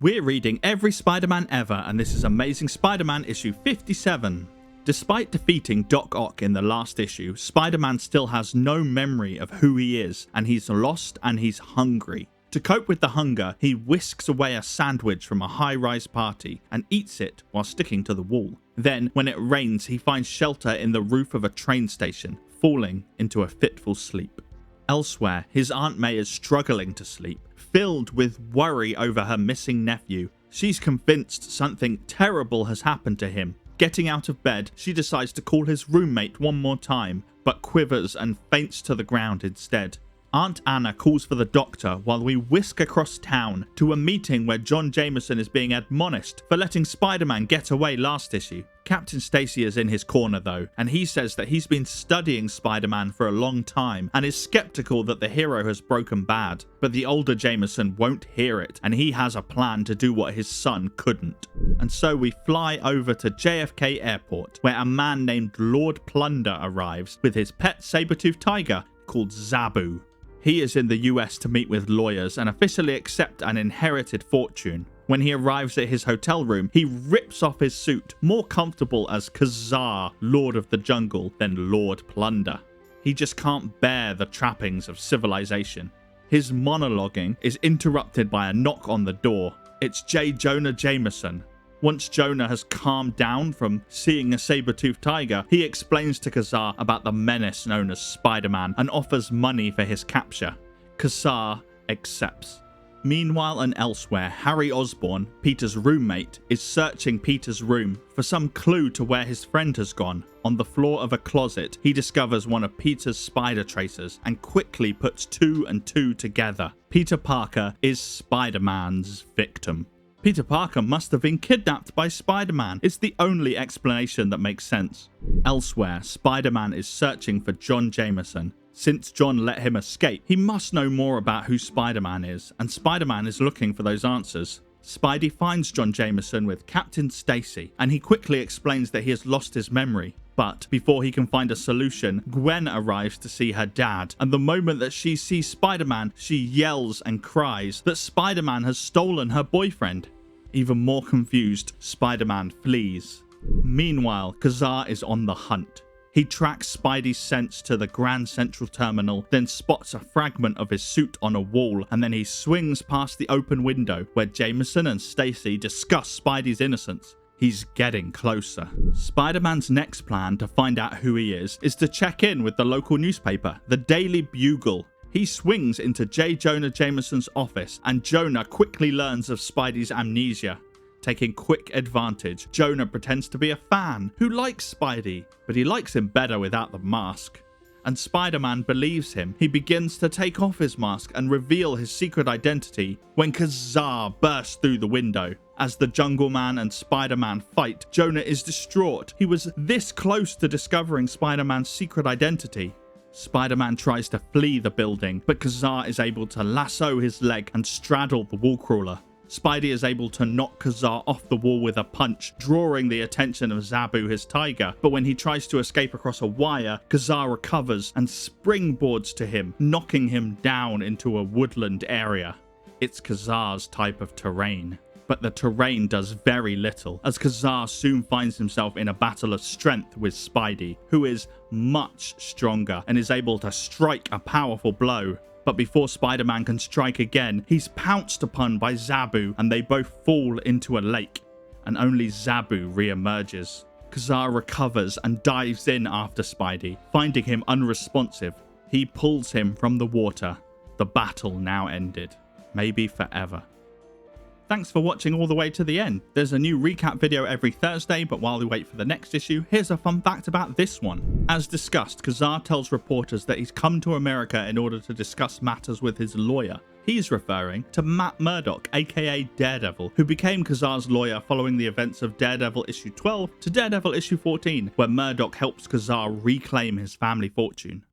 We're reading every Spider-Man ever, and this is Amazing Spider-Man issue 57. Despite defeating Doc Ock in the last issue, Spider-Man still has no memory of who he is, and he's lost and he's hungry. To cope with the hunger, he whisks away a sandwich from a high-rise party and eats it while sticking to the wall. Then, when it rains, he finds shelter in the roof of a train station, falling into a fitful sleep. Elsewhere, his Aunt May is struggling to sleep, filled with worry over her missing nephew. She's convinced something terrible has happened to him. Getting out of bed, she decides to call his roommate one more time, but quivers and faints to the ground instead. Aunt Anna calls for the doctor while we whisk across town to a meeting where Jonah Jameson is being admonished for letting Spider-Man get away last issue. Captain Stacy is in his corner though, and he says that he's been studying Spider-Man for a long time and is skeptical that the hero has broken bad. But the older Jameson won't hear it, and he has a plan to do what his son couldn't. And so we fly over to JFK Airport, where a man named Lord Plunder arrives with his pet saber-toothed tiger called Zabu. He is in the US to meet with lawyers and officially accept an inherited fortune. When he arrives at his hotel room, he rips off his suit, more comfortable as Ka-zar, Lord of the Jungle, than Lord Plunder. He just can't bear the trappings of civilization. His monologuing is interrupted by a knock on the door. It's Jonah Jameson. Once Jonah has calmed down from seeing a saber-toothed tiger, he explains to Ka-zar about the menace known as Spider-Man and offers money for his capture. Ka-zar accepts. Meanwhile and elsewhere, Harry Osborn, Peter's roommate, is searching Peter's room for some clue to where his friend has gone. On the floor of a closet, he discovers one of Peter's spider tracers and quickly puts two and two together. Peter Parker is Spider-Man's victim. Peter Parker must have been kidnapped by Spider-Man. It's the only explanation that makes sense. Elsewhere, Spider-Man is searching for Jonah Jameson. Since John let him escape, he must know more about who Spider-Man is, and Spider-Man is looking for those answers. Spidey finds Jonah Jameson with Captain Stacy, and he quickly explains that he has lost his memory. But before he can find a solution, Gwen arrives to see her dad, and the moment that she sees Spider-Man, she yells and cries that Spider-Man has stolen her boyfriend. Even more confused, Spider-Man flees. Meanwhile, Ka-zar is on the hunt. He tracks Spidey's scents to the Grand Central Terminal, then spots a fragment of his suit on a wall, and then he swings past the open window where Jameson and Stacy discuss Spidey's innocence. He's getting closer. Spider-Man's next plan to find out who he is to check in with the local newspaper, the Daily Bugle. He swings into Jonah Jameson's office, and Jonah quickly learns of Spidey's amnesia. Taking quick advantage, Jonah pretends to be a fan who likes Spidey, but he likes him better without the mask. And Spider-Man believes him. He begins to take off his mask and reveal his secret identity when Ka-zar bursts through the window. As the Jungle Man and Spider-Man fight, Jonah is distraught. He was this close to discovering Spider-Man's secret identity. Spider-Man tries to flee the building, but Ka-zar is able to lasso his leg and straddle the wall crawler. Spidey is able to knock Ka-zar off the wall with a punch, drawing the attention of Zabu, his tiger. But when he tries to escape across a wire, Ka-zar recovers and springboards to him, knocking him down into a woodland area. It's Ka-zar's type of terrain. But the terrain does very little, as Ka-zar soon finds himself in a battle of strength with Spidey, who is much stronger and is able to strike a powerful blow. But before Spider-Man can strike again, he's pounced upon by Zabu, and they both fall into a lake, and only Zabu re-emerges. Ka-zar recovers and dives in after Spidey, finding him unresponsive. He pulls him from the water. The battle now ended, maybe forever. Thanks for watching all the way to the end. There's a new recap video every Thursday, but while we wait for the next issue, here's a fun fact about this one. As discussed, Ka-zar tells reporters that he's come to America in order to discuss matters with his lawyer. He's referring to Matt Murdock, aka Daredevil, who became Ka-zar's lawyer following the events of Daredevil issue 12 to Daredevil issue 14, where Murdock helps Ka-zar reclaim his family fortune.